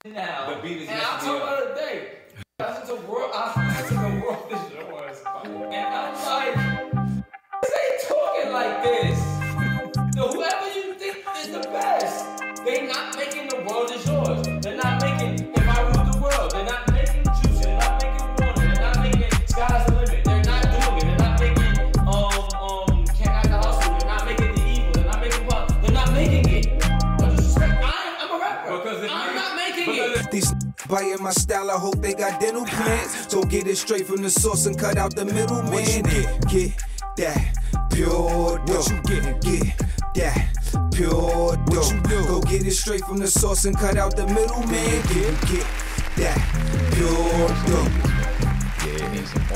now. The beat is and I'll tell you the day. I listen to world this yours. And I'm like, this ain't talking like this. So whoever you think is the best, they not making the world is yours. They're not making If I Rule the World. They're not making Juice. They're not making Warner. They're not making Sky's the Limit. They're not doing it. They're not making Can't Act the Hustle. They're not making The Evil. They're not making Pop. They're not making it. No disrespect. I'm a rapper. I'm not making it. These biting my style, I hope they got dental plans. So get it straight from the source and cut out the middleman. Get that pure dough. Get that pure dough. Go get it straight from the source and cut out the middleman. Get that pure dough.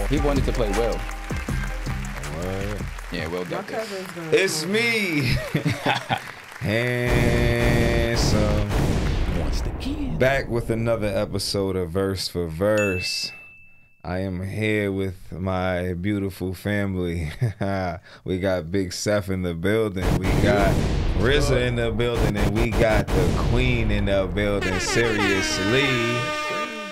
He wanted to play Will. Yeah, Will got this. It's me. Handsome. Back with another episode of Verse for Verse. I am here with my beautiful family. We got Big Seth in the building. We got RZA in the building. And we got the queen in the building, Seriously.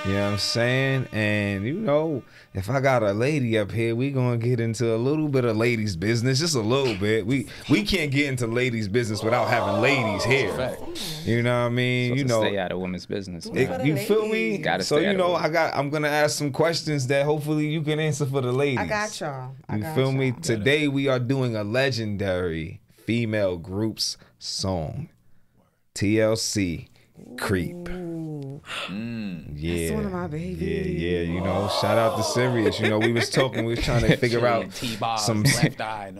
You know what I'm saying? And you know, if I got a lady up here, we gonna get into a little bit of ladies' business, just a little bit. We can't get into ladies' business without having ladies here. You know what I mean? So you know, stay out of women's business. you feel me? So you know, I'm gonna ask some questions that hopefully you can answer for the ladies. I got y'all. You feel me? Today we are doing a legendary female group's song, TLC, Creep. That's one of my babies. Yeah, you know, shout out to Sirius. You know, we was talking, we was trying to figure out some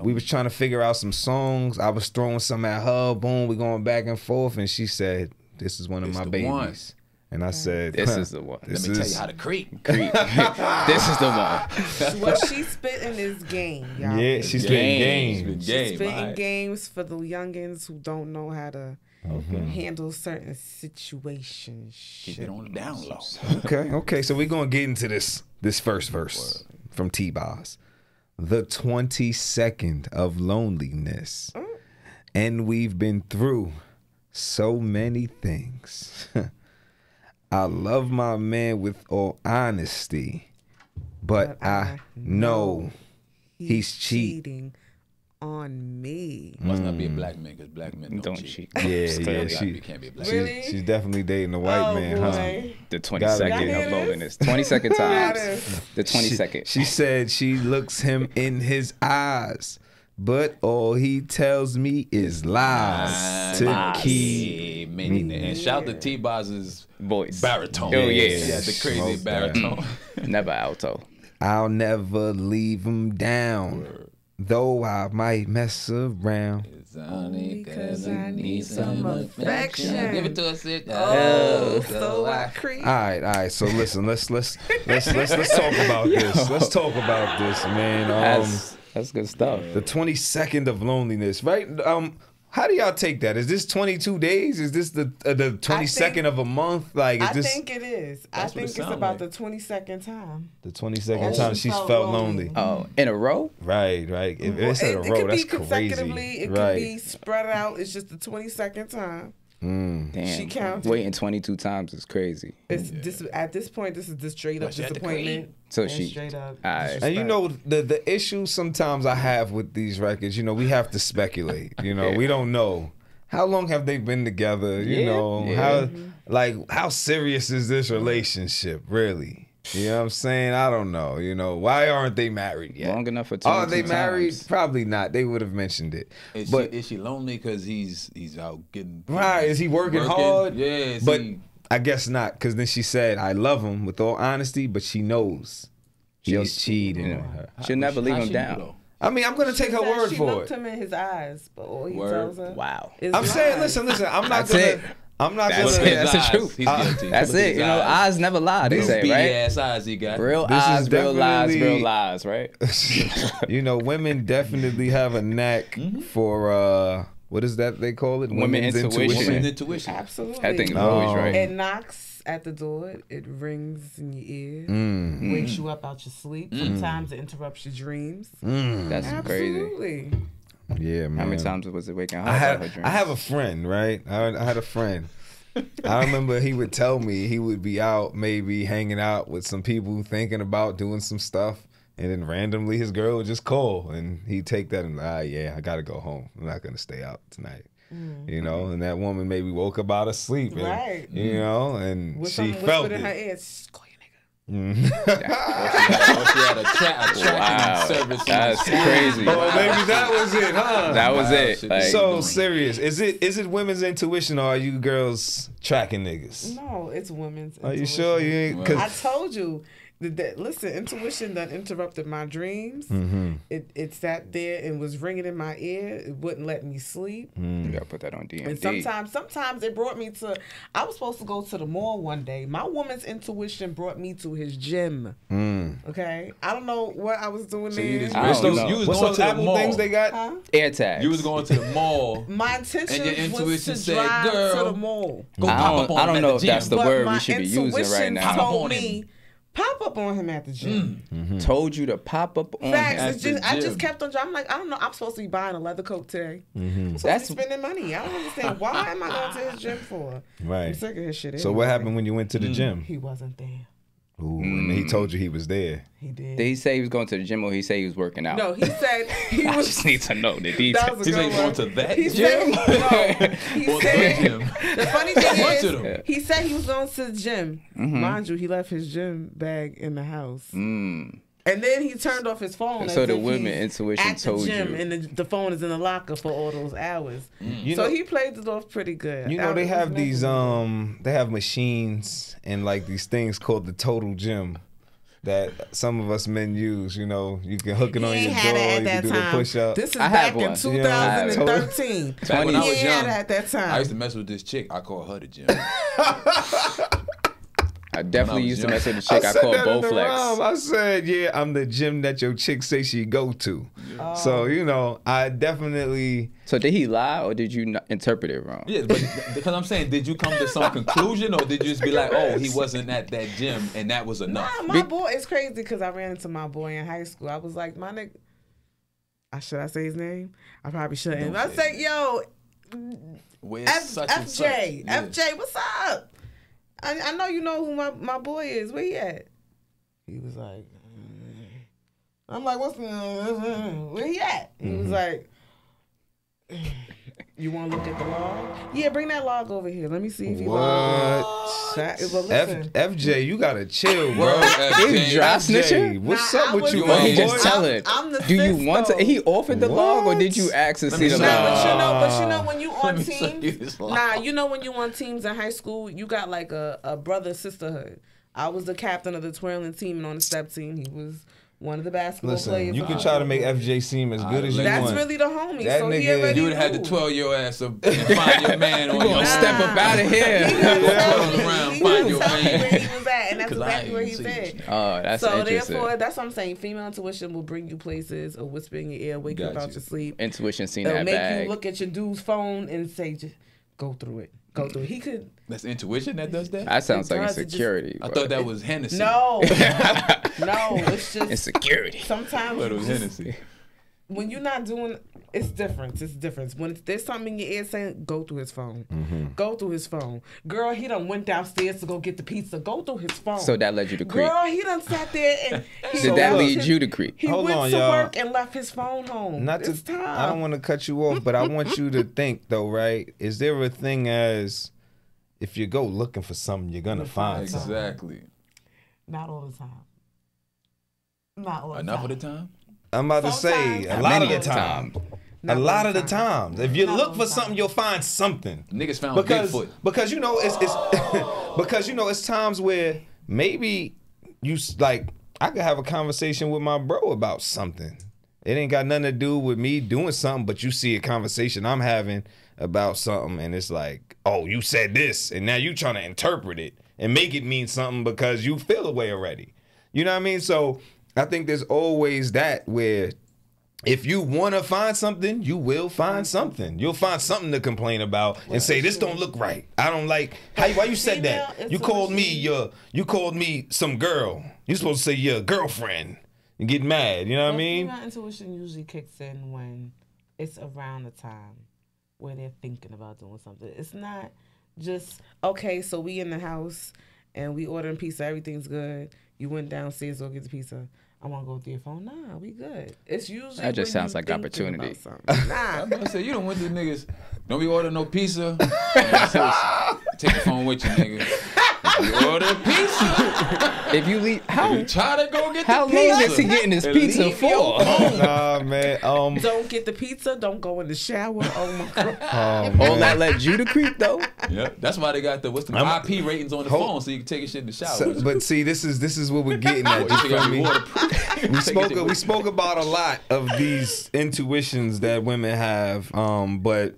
we was trying to figure out some songs. I was throwing some at her, boom, we going back and forth, and she said, this is one of my babies. And I said, this is the one. Let me tell you how to creep. This is the one. What she's spitting is game, y'all. Yeah, she's spitting games. She's spitting games for the youngins who don't know how to handle certain situations. Keep it on the down low. Okay. So we're gonna get into this first verse from T-Boz. The 22nd of loneliness. And we've been through so many things. I love my man with all honesty, but I know he's cheating on me. Must not be a black man, because black men don't cheat. Yeah, she's definitely dating a white man, huh? The 22nd of loneliness. 22nd times. The 22nd. She said she looks him in his eyes, but all he tells me is lies to keep me. And shout to T-Boz's voice. Baritone. Oh, yeah. She had the crazy baritone. Never alto. I'll never leave him down, though I might mess around. It's only because I need some affection. Give it to us. So I creep. All right. So listen, let's talk about this. Let's talk about this, man. That's good stuff. The 22nd of loneliness, right? How do y'all take that? Is this 22 days? Is this the 22nd of a month? Like, is this? I think it is. I think it's about the 22nd time. The 22nd time she's felt lonely. Oh, in a row? Right. If it's in a row, that's crazy. It could be consecutively. It could be spread out. It's just the 22nd time. Damn. She counted. Waiting 22 times is crazy. This at this point, this is the straight up disappointment. So she straight up. And you know the issue sometimes I have with these records. You know, we have to speculate. You know, we don't know how long have they been together. You know how serious is this relationship really? You know what I'm saying? I don't know. You know, why aren't they married yet? Long enough for 22 Are they married? times. Probably not. They would have mentioned it. Is she lonely because he's out getting... Right. Is he working hard? Yeah. But I guess not, because then she said, I love him with all honesty, but she knows he's cheating on her. She'll never leave him down. I mean, I'm going to take her word she for looked it. him in his eyes, but all he tells her is I'm saying, listen, I'm not going to... That's the truth. That's it. You know, eyes never lie. They say, right? Ass eyes he got. Real eyes, real lies, right? You know, women definitely have a knack for what is that they call it? Women's intuition. Absolutely. I think it's always right. It knocks at the door. It rings in your ear. Wakes you up out your sleep. Sometimes it interrupts your dreams. That's crazy. Absolutely. Yeah, man. How many times was it waking her up? I have a friend, right? I had a friend, I remember he would tell me he would be out, maybe hanging out with some people, thinking about doing some stuff, and then randomly his girl would just call, and he'd take that and yeah, I gotta go home. I'm not gonna stay out tonight. You know, and that woman maybe woke up out of sleep, and, right? You know, and with she felt it. In her ear, call your She had a tracking service. That's crazy. Oh, maybe that was it, huh? That was it. Like, so serious. Is it women's intuition, or are you girls tracking niggas? No, it's women's. Are you sure you ain't? Cause I told you. Listen, intuition done interrupted my dreams. It sat there and was ringing in my ear. It wouldn't let me sleep. You gotta put that on D&D. And sometimes it brought me to. I was supposed to go to the mall one day. My woman's intuition brought me to his gym. Okay, I don't know what I was doing there. You was going to the mall. Things they got? Air tags. You was going to the mall. My intention and your intuition was to said, drive "Girl, to the mall." Go pop up on I don't know if the that's the gym. word we should be using right now. Told me, pop up on him at the gym. Told you to pop up on Facts. him. I just kept on driving. I'm like, I don't know. I'm supposed to be buying a leather coat today. I'm supposed to be spending money. I don't understand. Why am I going to his gym for? Right. I'm sick of his shit. So what happened when you went to the gym? He wasn't there. Ooh, and he told you he was there. He did. Did he say he was going to the gym, or he say he was working out? No, he said he I was. just need to know the That details. was a He good said going one. to that He gym. said, he Or said, the gym. the funny Went to thing them. is, he said he was going to the gym. Mind you, he left his gym bag in the house. And then he turned off his phone. So as the if women he's intuition at the told gym, you. and the phone is in the locker for all those hours. You So know, he played it off pretty good. you know they was have these messing they have machines and like these things called the total gym that some of us men use. You know, you can hook it on He your ain't had jaw, it at you that can do the time. push up. This is I back have in one. 2013. Back when I He was ain't young, had it at that time. I used to mess with this chick. I call her the gym. I definitely used to young. mess with the chick I said called that in the Bowflex. rhyme. I said, yeah, I'm the gym that your chick say she go to. So, you know, I definitely... So did he lie, or did you interpret it wrong? Yeah, but because I'm saying, did you come to some conclusion, or did you just be like, oh, he wasn't at that gym, and that was enough? Nah, my boy, it's crazy because I ran into my boy in high school. I was like, my nigga, should I say his name? I probably shouldn't. I say, yo, Where's such and such? FJ, Yeah. FJ, what's up? I know you know who my boy is. Where he at? He was like, I'm like, where he at? He was like, you want to look at the log? Yeah, bring that log over here. Let me see if he logged. FJ, you gotta chill, bro. Is dry snitching? FJ, what's Nah, up I with was you, like- my He boy? just tell it. I'm the Do you sis, want to? though. He offered the log, or What? did you ask to see me the show log? you. But you know when you on Let me show you teams, this log. nah, you know when you on teams in high school, you got like a brother sisterhood. I was the captain of the twirling team, and on the step team, he was one of the basketball Listen, players. you can try to make FJ seem as good as you That's want. really the homie. That So he nigga- already You would have had to knew. twirl your ass up and find your man on your Step up out of here. twirl around, He find was your telling me man. where he was at, and that's 'Cause I exactly where ain't he seen said. this. Oh, that's So interesting. therefore, that's what I'm saying. Female intuition will bring you places, or whisper in your ear, wake you up Got out you. your sleep. Intuition seen It'll that make bag. you look at your dude's phone and say, just go through it. Go through it. He could. That's intuition that does that? That sounds like It does, it insecurity. I thought that was Hennessy. No. No, it's just. insecurity. Sometimes But it was just- Hennessy. when you're not doing, it's different. It's different. When there's something in your ear saying, go through his phone. Go through his phone. Girl, he done went downstairs to go get the pizza. Go through his phone. So that led you to creep. Girl, he done sat there and he Did that left lead his- you to creep? He Hold went on, to y'all. work and left his phone home. Not to, It's time. I don't want to cut you off, but I want you to think though, right? Is there a thing as if you go looking for something, you're gonna find something? Exactly. Not all the time. Not all the Enough time. of the time? I'm about to say Sometimes. a lot of Many the a time. time. A Not lot all of the the times. If you Not look all for the something, time. you'll find something. Niggas found Because Bigfoot. because you know it's because you know it's times where maybe you like I could have a conversation with my bro about something. It ain't got nothing to do with me doing something, but you see a conversation I'm having about something, and it's like, oh, you said this, and now you trying to interpret it and make it mean something because you feel a way already. You know what I mean? So I think there's always that where if you want to find something, you will find something. You'll find something to complain about and say, this don't look right. I don't like, why you said that? You called me some girl. You're supposed to say your girlfriend and get mad. You know what I mean? Female intuition usually kicks in when it's around the time where they're thinking about doing something. It's not just okay. So we in the house and we ordering pizza. Everything's good. You went downstairs to go get the pizza. I want to go through your phone. Nah, we good. It's usually that just sounds like opportunity. Nah, I'm gonna say you don't went to niggas. Don't be ordering no pizza. Take the phone with you, nigga. If you order pizza. If you leave, how try to go get how the pizza. long is he getting his pizza for? Nah, man. Don't get the pizza. Don't go in the shower. Oh my god. All that led you to creep though. Yeah, that's why they got the IP ratings on the phone, so you can take your shit in the shower. So, but see, this is what we're getting at. You feel me? We spoke about a lot of these intuitions that women have, but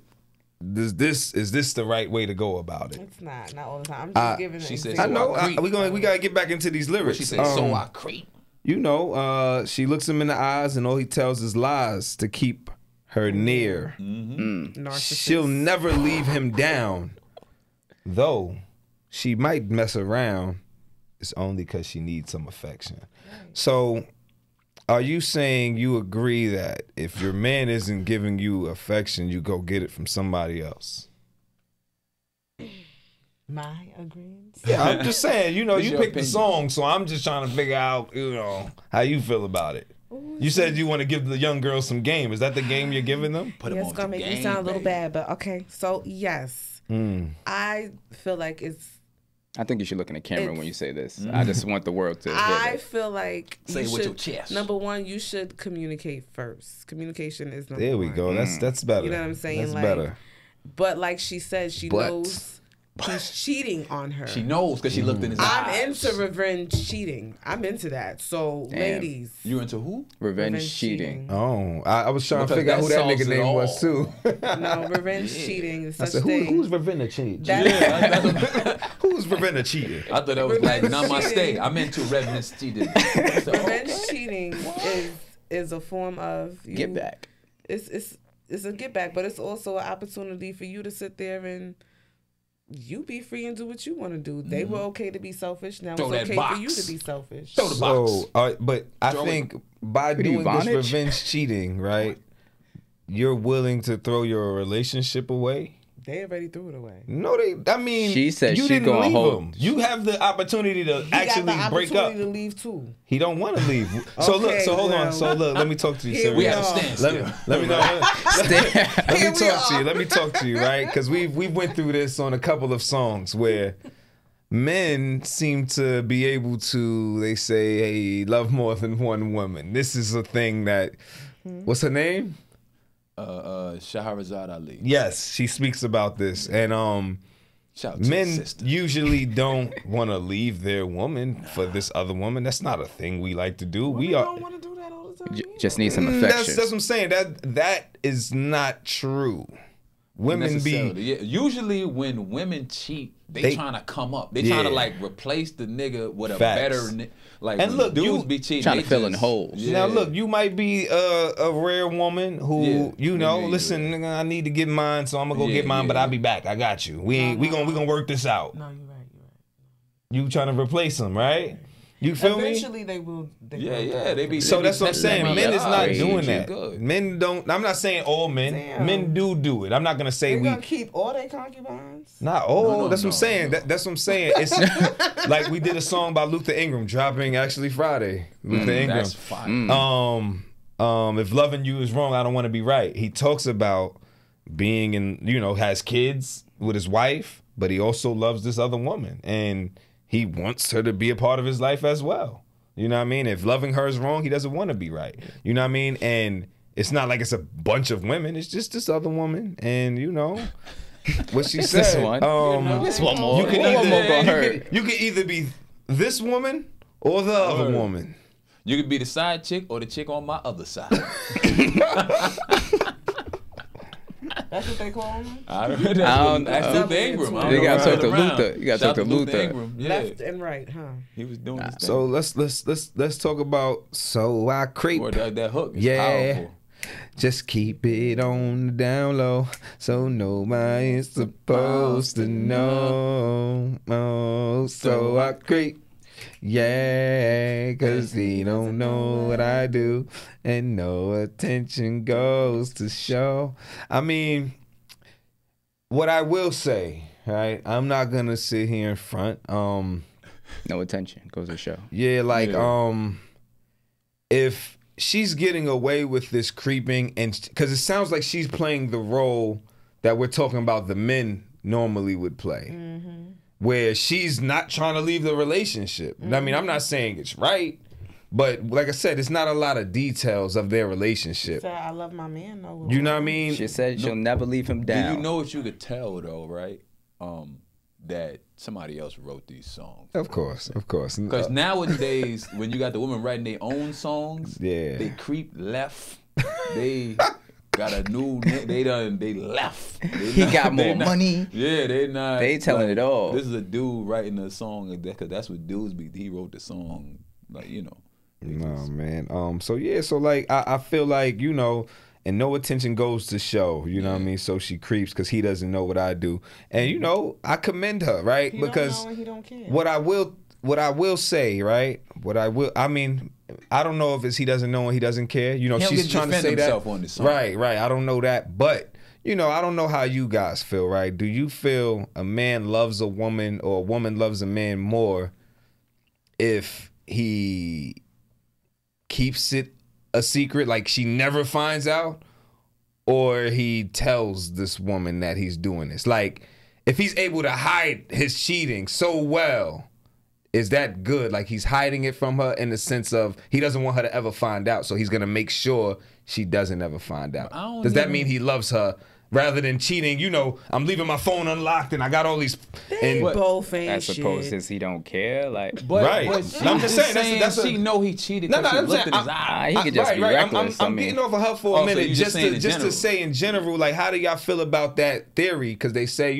is this the right way to go about it? It's not all the time. I'm just giving it. She said, I know. We gotta get back into these lyrics. She said, so I creep. You know, she looks him in the eyes, and all he tells is lies to keep her near. She'll never leave him down, though she might mess around. It's only because she needs some affection. So, are you saying you agree that if your man isn't giving you affection, you go get it from somebody else? My agreement? Yeah, I'm just saying, you What's you your picked the opinion? song, so I'm just trying to figure out, how you feel about it. You said you want to give the young girls some game. Is that the game you're giving them? Put Yeah, it's gonna make me sound a little bad, but okay. So yes, I feel like I think you should look in the camera when you say this. I just want the world to hear I it. feel like Say you it with should, your chest. Number one, you should communicate first. Communication is number one. There we go. That's better. You know what I'm saying? That's Like, better. But like she said, she knows he's cheating on her. She knows because she looked in his eyes. I'm into revenge cheating. I'm into that. So, ladies. You into who? Revenge cheating. Oh, I was trying to Because figure out who that that nigga solves it name all. was too. No, revenge cheating is I such said, thing. who's revenge cheating? Who's revenge cheating? I thought that was like Revenge namaste. cheating. I'm into revenge cheating. Revenge cheating is a form of Get back. It's a get back, but it's also an opportunity for you to sit there and you be free and do what you want to do. They were okay to be selfish. Now Throw it's that okay box. for you to be selfish. Throw the box. So, but I think by What are you, doing this Vonage? revenge cheating, right, you're willing to throw your relationship away? They already threw it away. No, She said you she didn't gonna leave hold- him. You have the opportunity to actually got the break up. opportunity to leave too. He don't want to leave. So look, Okay, so hold on. well, So look, let me talk to you, here Siri. we We have to are. stand Let still. me let me know. Let Here me we talk to are. you. Let me talk to you, right? Because we went through this on a couple of songs where men seem to be able to. They say, "Hey, love more than one woman." This is a thing that. What's her name? Shahrazad Ali. Yes, she speaks about this, and Shout out to men the sister. usually don't want to leave their woman for this other woman. That's not a thing we like to do. We are. don't want to do that all the time. Just need some affection. That's what I'm saying. That is not true. Women be Necessarily. Yeah. Usually when women cheat, they trying to come up. They trying to like replace the nigga with a Facts. better like. And when look, dudes you be cheating, trying they to fill in just- holes. Yeah. Now look, you might be a rare woman who listen, nigga, I need to get mine, so I'm gonna go get mine, but I'll be back. I got you. We gonna work this out. No, you're right. You trying to replace him, right? You feel me? Eventually they will. Yeah, they be. So they that's be what I'm saying. testing Men them is out. not Hey, doing you that. good. Men don't. I'm not saying all men. Damn. Men do it. I'm not gonna say They're we. gonna keep all their concubines. Not all. No, that's what I'm saying. That's what I'm saying. It's like we did a song by Luther Ingram dropping actually Friday. Luther Ingram. That's fine. If loving you is wrong, I don't want to be right. He talks about being in, has kids with his wife, but he also loves this other woman, and he wants her to be a part of his life as well. You know what I mean? If loving her is wrong, he doesn't want to be right. You know what I mean? And it's not like it's a bunch of women. It's just this other woman, and what she said. This one. This one more. You can One more either, gonna hurt. you can either be this woman or the other woman. You could be the side chick or the chick on my other side. That's what they call them. I don't know. That's Luther Ingram. I don't You know gotta where talk to around. Luther. You gotta Shout talk to Luther. Ingram. Yeah. Left and right, huh? He was doing his thing. So let's talk about So I Creep. Or that hook is Yeah. powerful. Just keep it on the down low, so nobody's supposed to know. Oh, so I creep. Yeah, 'cause he don't know what I do, and no attention goes to show. I mean, what I will say, right? I'm not gonna sit here in front. No attention goes to show. Yeah, like if she's getting away with this creeping, and because it sounds like she's playing the role that we're talking about the men normally would play, where she's not trying to leave the relationship. I mean, I'm not saying it's right, but like I said, it's not a lot of details of their relationship. So I love my man though. You know what I mean? She said she'll never leave him down. Do you know what you could tell though, right? That somebody else wrote these songs. Of course. Because nowadays, when you got the women writing their own songs, they creep left. They got a new. They left. He got more money. Yeah, they not. They telling it all. This is a dude writing a song because that's what dudes be. He wrote the song, like No man. So yeah. So like I feel like and no attention goes to show, you know what I mean? So she creeps because he doesn't know what I do. And, I commend her, right? He because don't know and he don't care. what I will say, right? I mean, I don't know if it's he doesn't know and he doesn't care. She's trying to say that. On this song. Right. I don't know that. But, I don't know how you guys feel, right? Do you feel a man loves a woman or a woman loves a man more if he keeps it a secret, like she never finds out, or he tells this woman that he's doing this? Like, if he's able to hide his cheating so well, is that good? Like, he's hiding it from her in the sense of he doesn't want her to ever find out, so he's gonna make sure she doesn't ever find out. Does that mean he loves her rather than cheating? I'm leaving my phone unlocked and I got all these. They both ain't I suppose shit. since he don't care, like. Right. I'm just saying that's she know he cheated. No, I'm looked saying, in his eye. He could just be reckless. I'm getting over her for a minute just to say in general, like, how do y'all feel about that theory? Because they say,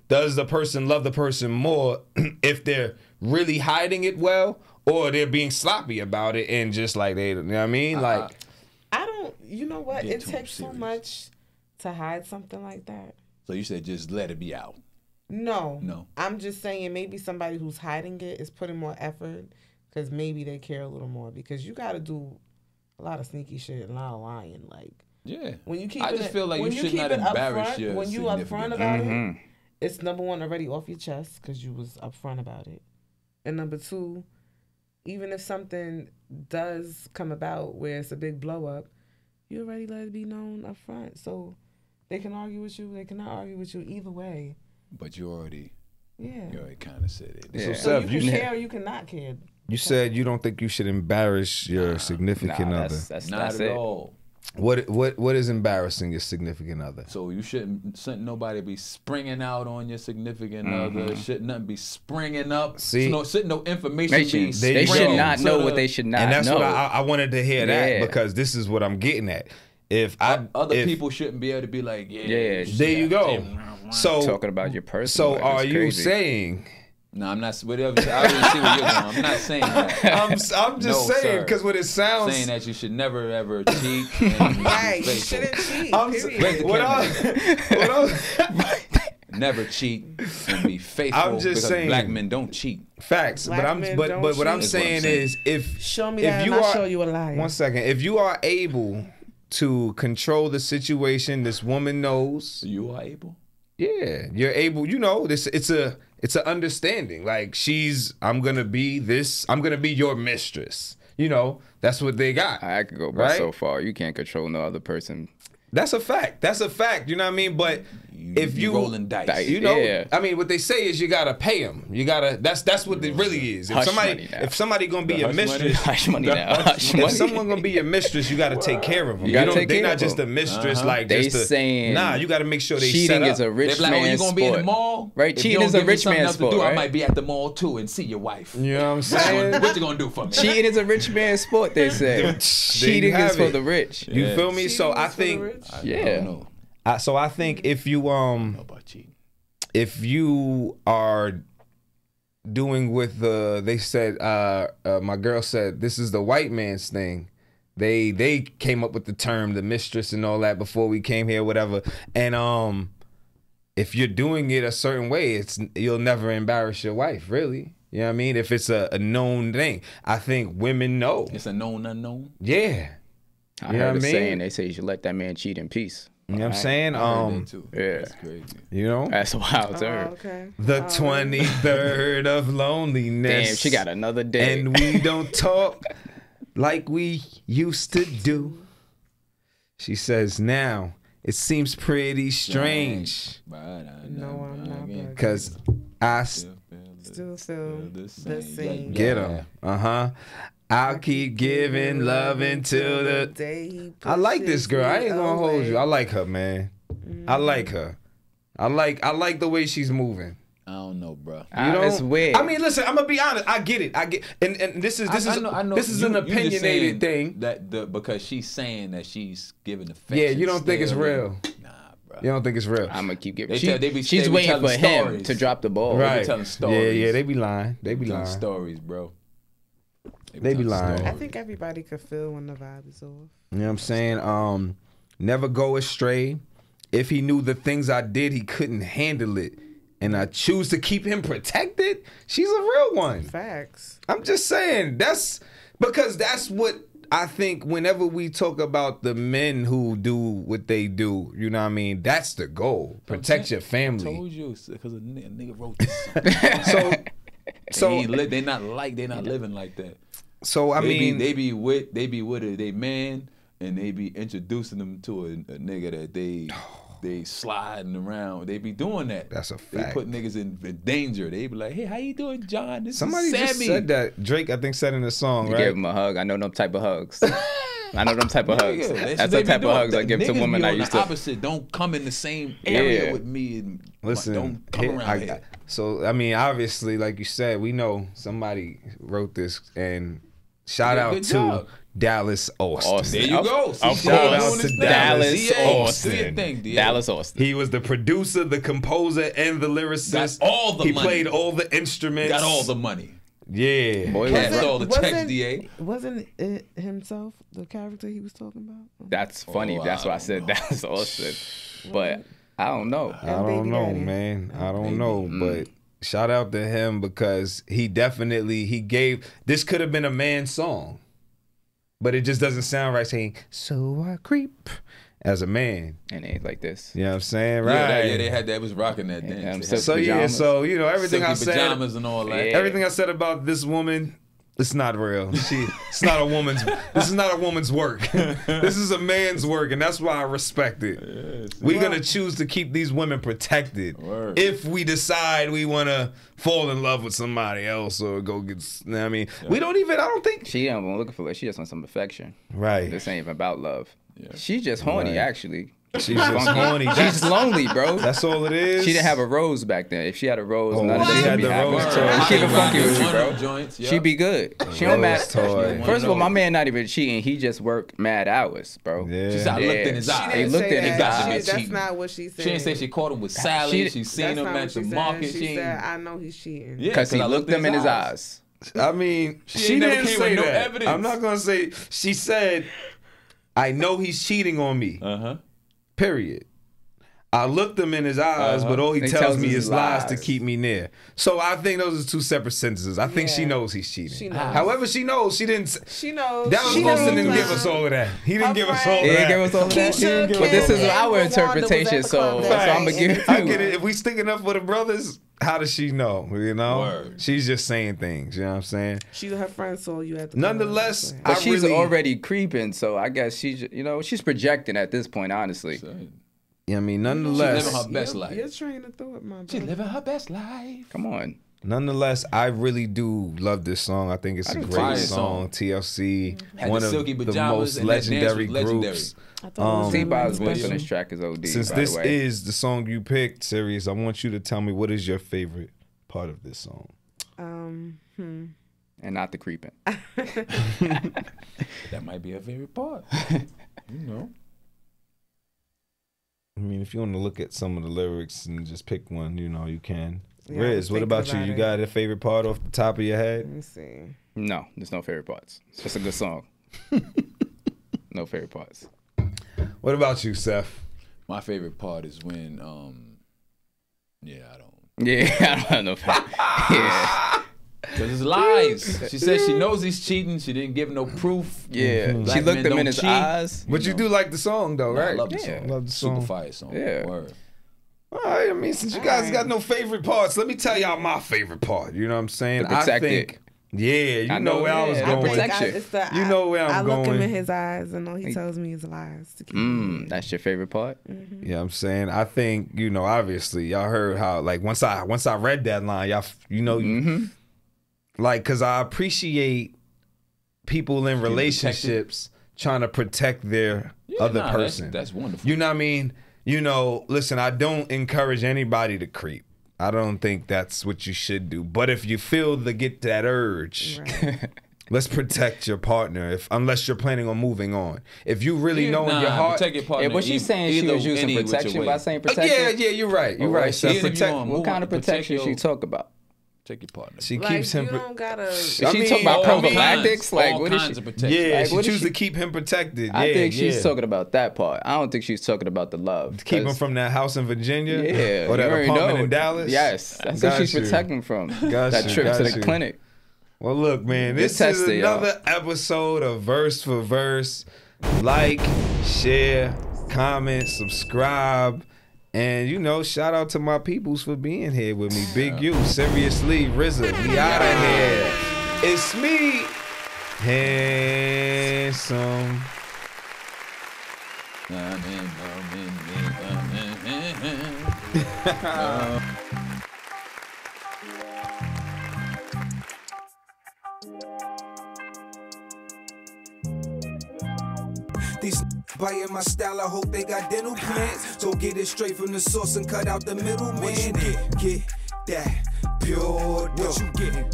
does the person love the person more if they're really hiding it well, or they're being sloppy about it and just like they, you know what I mean? Like, I don't. You know what? It takes so much to hide something like that. So you said just let it be out. No. I'm just saying maybe somebody who's hiding it is putting more effort because maybe they care a little more, because you got to do a lot of sneaky shit and a lot of lying. Like, when you keep I just feel like you should not embarrass your when you upfront about it, it's number one, already off your chest because you was upfront about it, and number two, even if something does come about where it's a big blow up, you already let it be known up front. So they can argue with you, they cannot argue with you either way. But you already kind of said it. So, Seth, you can care or you cannot care. You said you don't think you should embarrass your significant other. That's not at all. What is embarrassing your significant other? So you shouldn't nobody be springing out on your significant other. Shouldn't nothing be springing up. See, no information. They should not know what they should not know. And that's what I wanted to hear that, because this is what I'm getting at. If people shouldn't be able to be like, there you go. So talking about your person. So are you saying? No, I'm not. Whatever. I already see where you're going. I'm not saying that. I'm just saying, because what it sounds. Saying that you should never ever cheat. Right, you shouldn't cheat. Never cheat and be faithful. I'm just saying, black men don't cheat. Facts, but what I'm saying is, if show me that, and I'll show you a liar. 1 second, if you are able to control the situation, this woman knows. You are able. Yeah, you're able. It's an understanding. Like, I'm gonna be your mistress. That's what they got. I could go back so far. You can't control no other person. That's a fact. You know what I mean? But if you rolling dice, I mean, what they say is you gotta pay them. You gotta. That's what it really is. If somebody gonna be your mistress, if someone gonna be your mistress, you gotta take care of them. They're not just a mistress. Like, they saying, you gotta make sure they cheating set up. is a rich like, man's you gonna sport. Be in the mall, right? Cheating is a rich man's sport. I might be at the mall too and see your wife. You know what I'm saying? What you gonna do for me? Cheating is a rich man's sport. They say cheating is for the rich. You feel me? So I think, So I think if you are doing with they said my girl said this is the white man's thing. They came up with the term the mistress and all that before we came here, whatever. And if you're doing it a certain way, you'll never embarrass your wife, really. You know what I mean? If it's a known thing, I think women know. It's a known unknown. Yeah. I heard a saying, they say you should let that man cheat in peace. You know what I'm saying? Yeah, that's crazy. You know, that's a wild term. Okay. The 23rd of loneliness. Damn, she got another day, and we don't talk like we used to do. She says now it seems pretty strange. No, I'm not. Because I still feel the same. Get him. I'll keep giving love until the day. I like this girl. I ain't gonna hold you. I like her, man. I like her. I like the way she's moving. I don't know, bro. It's weird. I mean, listen. I'm gonna be honest. I get it. And this is I know this is an opinionated thing. Because she's saying that she's giving affection. Yeah, you don't think it's real. Nah, bro. You don't think it's real. I'm gonna keep giving. She's waiting for him stories. to drop the ball. Right. They be telling stories. Yeah. They be lying. They be lying. Stories, bro. They be lying. I think everybody could feel when the vibe is off. You know what I'm saying? Never go astray. If he knew the things I did, he couldn't handle it. And I choose to keep him protected. She's a real one. Facts. I'm just saying. That's because that's what I think whenever we talk about the men who do what they do, you know what I mean? That's the goal. Protect your family. I told you because a nigga wrote this. So they're not living like that. So they be with they man, and they be introducing them to a nigga that they sliding around. They be doing that. That's a fact. They put niggas in danger. They be like, hey, how you doing, John? Somebody just said that. Drake, I think, said in the song, right? Give him a hug. I know them type of hugs. That's the type of hugs I give to women I used to. Opposite. Don't come in the same area with me. And listen, don't come around here. So, I mean, obviously, like you said, we know somebody wrote this, and shout out to Dallas Austin. There you go. Shout out to Dallas Austin. Do your thing, DA. Dallas Austin. He was the producer, the composer, and the lyricist. Got all the money. He played all the instruments. Got all the money. Yeah. Boy, that's all the checks, DA. Wasn't it himself, the character he was talking about? That's funny. That's why I said Dallas Austin. But I don't know. I don't know, man. I don't know. But shout out to him because he gave, this could have been a man's song. But it just doesn't sound right saying, so I creep as a man. And it ain't like this. You know what I'm saying? Right. Yeah, they had that. It was rocking that dance. So you know, everything I said. Pajamas and all that. Yeah. Everything I said about this woman, it's not real. It's not a woman's. This is not a woman's work. This is a man's work, and that's why I respect it. Yes. We're gonna choose to keep these women protected. Word. If we decide we want to fall in love with somebody else or go get. I mean, we don't even. I don't think she ain't looking for it. She just wants some affection. Right. This ain't even about love. Yeah. She's just horny, actually. She's just horny. She's lonely, bro. That's all it is. She didn't have a rose back then. If she had a rose, none of this would be happening. She even funky with you, bro. She'd be good. She don't matter. First of all, my man not even cheating. He just worked mad hours, bro. Yeah. She said I looked in his eyes. He looked in his eyes. That's not what she said. She didn't say she caught him with Sally. She seen him at the market. She said, I know he's cheating. Because he looked him in his eyes. I mean, she didn't say that. I'm not going to say. She said, I know he's cheating on me. Period. I looked him in his eyes, but all he tells me is lies to keep me near. So I think those are two separate sentences. I think she knows he's cheating. She knows. However, she knows. She didn't. She knows. Dallas Austin didn't give us all of that. He didn't give us all of that. He didn't give us all of that. But this is our interpretation, so I'm gonna give you. I get it. If we sticking up for the brothers, how does she know? You know, she's just saying things. You know what I'm saying? Her friend saw you at the. Nonetheless, but she's already creeping, so I guess she's projecting at this point, honestly. Yeah, I mean, nonetheless, she's living her best life. You're trying to throw it, my brother. She's living her best life. Come on. Nonetheless, I really do love this song. I think it's a great song. TLC, one of the most legendary groups. T-Bob's voice on this track is OD. Since this is the song you picked, Sirius, I want you to tell me what is your favorite part of this song. And not the creeping. That might be her favorite part. You know. I mean, if you want to look at some of the lyrics and just pick one, you know, you can. Yeah, Riz, what about you? You got a favorite part off the top of your head? Let me see. No, there's no favorite parts. It's just a good song. No favorite parts. What about you, Seth? My favorite part is when, I don't have no favorite. Because it's lies. She said she knows he's cheating. She didn't give no proof. Yeah. Black She looked him in his cheat. eyes. But you do like the song though, right? I love the song. Love the song. Super fire song. Yeah. Word. All right, I mean, since you guys got no favorite parts, let me tell y'all my favorite part. You know what I'm saying? I think. Yeah, you know where I was going. You know where I'm going. I look him in his eyes and all he tells me is lies. To keep That's your favorite part? Mm-hmm. Yeah, I'm saying. I think, you know, obviously y'all heard how, like, once I read that line, y'all, you know, like, because I appreciate people in relationships trying to protect their other person. That's wonderful. You know what I mean? You know, listen, I don't encourage anybody to creep. I don't think that's what you should do. But if you feel get that urge, let's protect your partner. Unless you're planning on moving on. If you really know in your heart, protect your partner. Yeah, but she's saying she was using protection by saying protection. Yeah, you're right. You're right. So what kind of protection she talk about? Protect your partner. She keeps him. You don't gotta. She talking about prophylactics, like what is she? Yeah, she chooses to keep him protected. I think she's talking about that part. I don't think she's talking about the love. Keep him from that house in Virginia. Yeah, or that apartment in Dallas. Yes, that's what she's protecting from. That trip to the clinic. Well, look, man, this is another episode of Verse for Verse. Like, share, comment, subscribe. And, you know, shout out to my peoples for being here with me. Big U, Seriously, RZA, we out of here. It's me, Handsome. These biting my style, I hope they got dental plans. So get it straight from the source and cut out the middleman. Get that pure dough. Get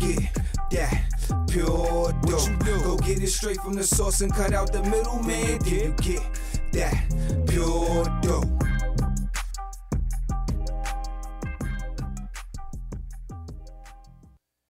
that pure dough. Go get it straight from the source and cut out the middleman. Till you get that pure dough.